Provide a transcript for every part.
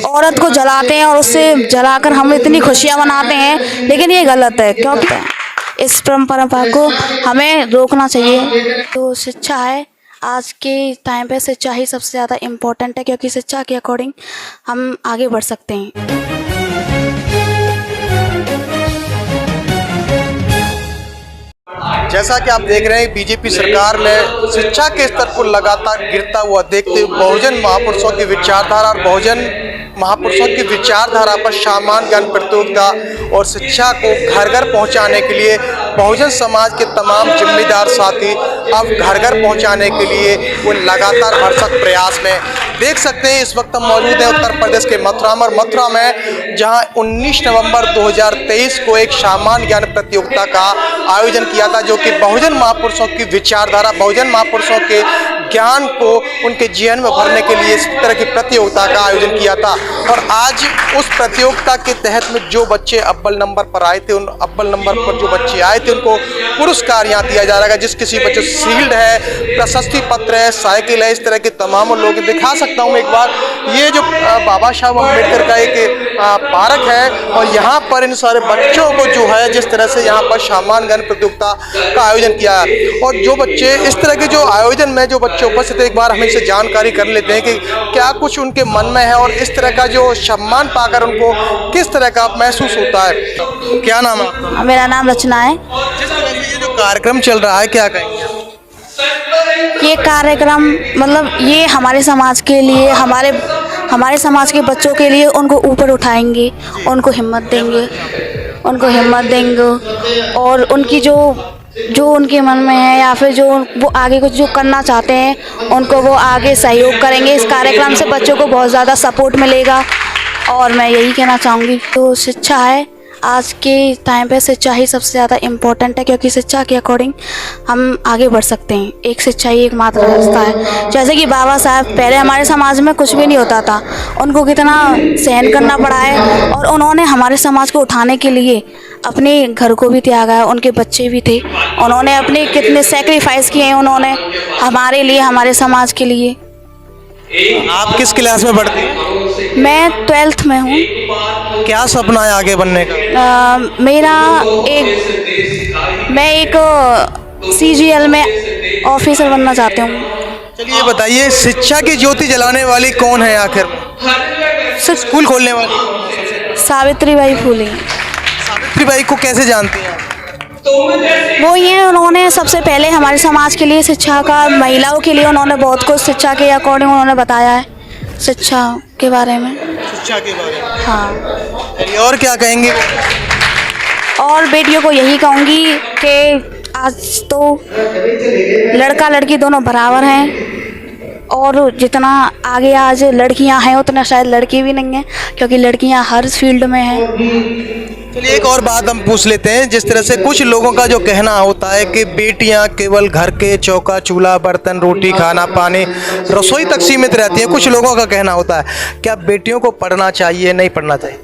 औरत को जलाते हैं और उससे जलाकर हम इतनी खुशियाँ मनाते हैं, लेकिन ये गलत है क्योंकि इस परंपरा को हमें रोकना चाहिए। तो शिक्षा है, आज के टाइम पे शिक्षा ही सबसे ज़्यादा इम्पोर्टेंट है, क्योंकि शिक्षा के अकॉर्डिंग हम आगे बढ़ सकते हैं। जैसा कि आप देख रहे हैं, बीजेपी सरकार ने शिक्षा के स्तर को लगातार गिरता हुआ देखते हुए बहुजन महापुरुषों की विचारधारा और बहुजन महापुरुषों की विचारधारा पर सामान्य ज्ञान प्रतियोगिता और शिक्षा को घर घर पहुंचाने के लिए बहुजन समाज के तमाम जिम्मेदार साथी अब घर घर पहुंचाने के लिए वो लगातार भरसक प्रयास में। देख सकते हैं इस वक्त हम मौजूद हैं उत्तर प्रदेश के मथुरा में, और मथुरा में जहां 19 नवंबर 2023 को एक सामान्य ज्ञान प्रतियोगिता का आयोजन किया था, जो कि बहुजन महापुरुषों की विचारधारा, बहुजन महापुरुषों के ज्ञान को उनके जीवन में भरने के लिए इस तरह की प्रतियोगिता का आयोजन किया था। और आज उस प्रतियोगिता के तहत में जो बच्चे अव्वल नंबर पर आए थे, उन अव्वल नंबर पर जो बच्चे आए थे उनको पुरस्कार यहाँ दिया जा रहा है। जिस किसी बच्चे शील्ड है, प्रशस्ति पत्र है, साइकिल है, इस तरह के तमाम लोग दिखा सकता हूँ एक बार। ये जो बाबा साहब अम्बेडकर का एक पार्क है, और यहाँ पर इन सारे बच्चों को जो है जिस तरह से यहाँ पर सामान्य ज्ञान प्रतियोगिता का आयोजन किया है, और जो बच्चे इस तरह के जो आयोजन में जो बच्चे उपस्थित है, एक बार हम इनसे जानकारी कर लेते हैं कि क्या कुछ उनके मन में है और इस तरह का जो सम्मान पाकर उनको किस तरह का महसूस होता है। क्या नाम है आपका? मेरा नाम रचना है। जिस तरह से ये जो कार्यक्रम चल रहा है, क्या कहेंगे आप? ये कार्यक्रम मतलब ये हमारे समाज के लिए, हमारे समाज के बच्चों के लिए, उनको ऊपर उठाएंगे, उनको हिम्मत देंगे और उनकी जो उनके मन में है या फिर जो वो आगे कुछ जो करना चाहते हैं उनको वो आगे सहयोग करेंगे। इस कार्यक्रम से बच्चों को बहुत ज़्यादा सपोर्ट मिलेगा। और मैं यही कहना चाहूँगी, तो शिक्षा है, आज के टाइम पे शिक्षा ही सबसे ज़्यादा इम्पोर्टेंट है, क्योंकि शिक्षा के अकॉर्डिंग हम आगे बढ़ सकते हैं। एक शिक्षा ही एकमात्र रास्ता है। जैसे कि बाबा साहब, पहले हमारे समाज में कुछ भी नहीं होता था, उनको कितना सहन करना पड़ा है, और उन्होंने हमारे समाज को उठाने के लिए अपने घर को भी त्यागा है, उनके बच्चे भी थे, उन्होंने अपने कितने सेक्रीफाइस किए हैं उन्होंने हमारे लिए, हमारे समाज के लिए। आप किस क्लास में पढ़ती हैं? मैं 12th में हूँ। क्या सपना है आगे बनने का? मैं एक CGL में ऑफिसर बनना चाहती हूँ। चलिए बताइए, शिक्षा की ज्योति जलाने वाली कौन है आखिर? स्कूल खोलने वाली सावित्रीबाई फुले। सावित्रीबाई को कैसे जानती हैं आप? वो ये उन्होंने सबसे पहले हमारे समाज के लिए शिक्षा का, महिलाओं के लिए उन्होंने बहुत कुछ शिक्षा के अकॉर्डिंग उन्होंने बताया है, शिक्षा के बारे में। शिक्षा के बारे में, हाँ। चलिए और क्या कहेंगे? और बेटियों को यही कहूँगी कि आज तो लड़का लड़की दोनों बराबर हैं, और जितना आगे आज लड़कियां हैं उतना शायद लड़के भी नहीं हैं, क्योंकि लड़कियां हर फील्ड में हैं। चलिए एक और बात हम पूछ लेते हैं। जिस तरह से कुछ लोगों का जो कहना होता है कि बेटियां केवल घर के चौका चूल्हा बर्तन रोटी खाना पानी रसोई तक सीमित रहती हैं, कुछ लोगों का कहना होता है, क्या बेटियों को पढ़ना चाहिए, नहीं पढ़ना चाहिए?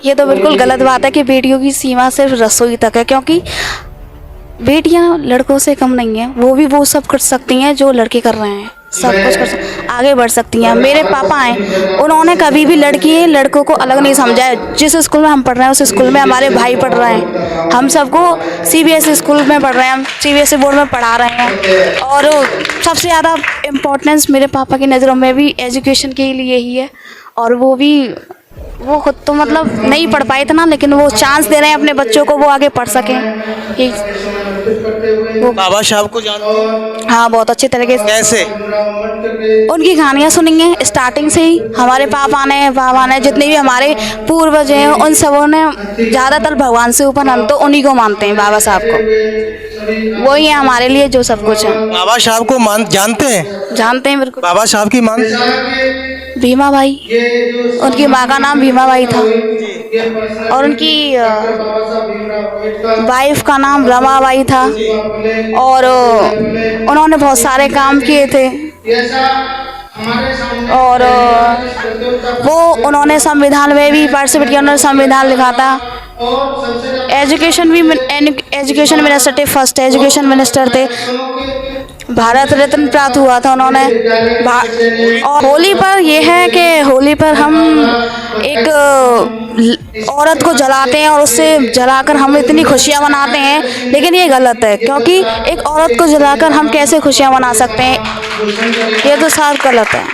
ये तो बिल्कुल गलत बात है कि बेटियों की सीमा सिर्फ रसोई तक है, क्योंकि बेटियां लड़कों से कम नहीं हैं। वो सब कर सकती हैं जो लड़के कर रहे हैं, सब कुछ कर सकती, आगे बढ़ सकती हैं। मेरे पापा हैं, उन्होंने कभी भी लड़कों को अलग नहीं समझा है। जिस स्कूल में हम पढ़ रहे हैं उस स्कूल में हमारे भाई पढ़ रहे हैं, हम सबको CBSE स्कूल में पढ़ रहे हैं, हम CBSE बोर्ड में पढ़ा रहे हैं। और सबसे ज़्यादा इम्पोर्टेंस मेरे पापा की नज़रों में भी एजुकेशन के लिए ही है, और वो खुद तो मतलब नहीं पढ़ पाए इतना, लेकिन वो चांस दे रहे हैं अपने बच्चों को, वो आगे पढ़ सकें। वो बाबा साहब को जानते हैं? हाँ, बहुत अच्छे तरीके से। कैसे? उनकी कहानियाँ सुनेंगे स्टार्टिंग से ही। हमारे पापा ने जितने भी हमारे पूर्वज हैं उन सबों ने ज़्यादातर भगवान से ऊपर हम तो उन्हीं को मानते हैं, बाबा साहब को। वही है हमारे लिए जो सब कुछ है। बाबा साहब को जानते हैं? जानते हैं बिल्कुल। बाबा साहब की मानते हैं? भीमाबाई, उनकी माँ का नाम भीमाबाई था, और उनकी वाइफ का नाम रमाबाई था, और उन्होंने बहुत सारे काम किए थे, और उन्होंने संविधान में भी पार्टिसिपेट किया, उन्होंने संविधान लिखा था। एजुकेशन मिनिस्टर थे, फर्स्ट एजुकेशन मिनिस्टर थे, भारत रत्न प्राप्त हुआ था उन्होंने। और होली पर यह है कि होली पर हम एक औरत को जलाते हैं और उससे जलाकर हम इतनी खुशियाँ मनाते हैं, लेकिन ये गलत है, क्योंकि एक औरत को जलाकर हम कैसे खुशियाँ मना सकते हैं, ये तो साफ गलत है।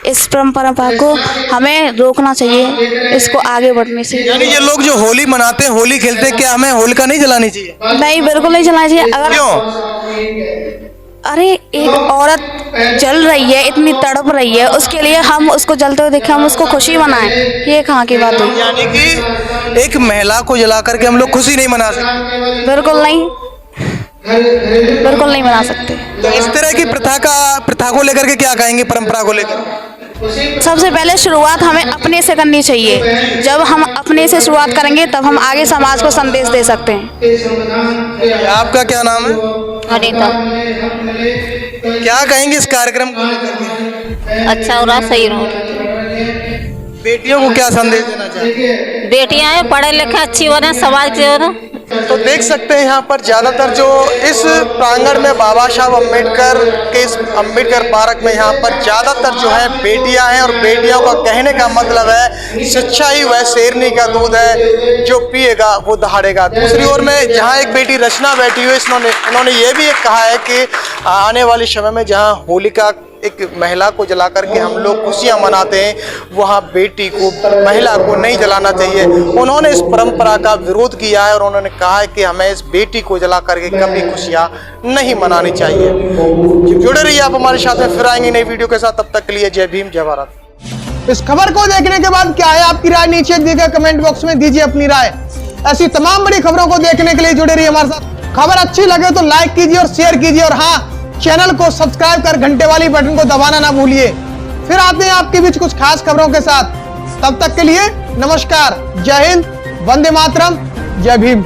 इस परंपरा को हमें रोकना चाहिए, इसको आगे बढ़ने से। यानी ये लोग जो होली मनाते हैं, होली खेलते हैं, क्या हमें होलिका नहीं जलानी चाहिए? नहीं, बिल्कुल नहीं जलाना चाहिए। अगर क्यों? अरे एक औरत जल रही है, इतनी तड़प रही है, उसके लिए हम उसको जलते हुए देखें, हम उसको खुशी मनाएं, ये कहाँ की बात हुई? यानी कि एक महिला को जला करके हम लोग खुशी नहीं मना सकते? बिल्कुल नहीं, बिल्कुल नहीं मना सकते। तो इस तरह की प्रथा को लेकर के क्या कहेंगे, परंपरा को लेकर? सबसे पहले शुरुआत हमें अपने से करनी चाहिए। जब हम अपने से शुरुआत करेंगे तब हम आगे समाज को संदेश दे सकते हैं। आपका क्या नाम है? अनीता। क्या कहेंगे इस कार्यक्रम को लेकर? अच्छा हो रहा, सही हो। बेटियों को क्या संदेश देना चाहिए? बेटियां हैं, पढ़े लिखे अच्छी बने, समाज के हो। तो देख सकते हैं यहाँ पर ज़्यादातर जो इस प्रांगण में बाबा साहब अम्बेडकर के इस अम्बेडकर पार्क में यहाँ पर ज़्यादातर जो है बेटियां हैं, और बेटियों का कहने का मतलब है शिक्षा ही वह शेरनी का दूध है, जो पिएगा वो दहाड़ेगा। दूसरी ओर में जहाँ एक बेटी रचना बैठी हुई, उन्होंने ये भी एक कहा है कि आने वाले समय में जहाँ होलिका एक महिला को जला करके हम लोग खुशियाँ मनाते हैं, वहाँ बेटी को, महिला को नहीं जलाना चाहिए। उन्होंने इस परंपरा का विरोध किया है और उन्होंने कहा है कि हमें इस बेटी को जला करके कभी खुशियाँ नहीं मनानी चाहिए। जुड़े रहिए आप हमारे साथ में, फिर आएंगे नई वीडियो के साथ। तब तक के लिए जय भीम, जय भारत। इस खबर को देखने के बाद क्या है आपकी राय, नीचे दिए गए कमेंट बॉक्स में दीजिए अपनी राय। ऐसी तमाम बड़ी खबरों को देखने के लिए जुड़े रहिए हमारे साथ। खबर अच्छी लगे तो लाइक कीजिए और शेयर कीजिए, और हाँ, चैनल को सब्सक्राइब कर घंटे वाली बटन को दबाना ना भूलिए। फिर आते हैं आपके बीच कुछ खास खबरों के साथ। तब तक के लिए नमस्कार, जय हिंद, वंदे मातरम, जय भीम।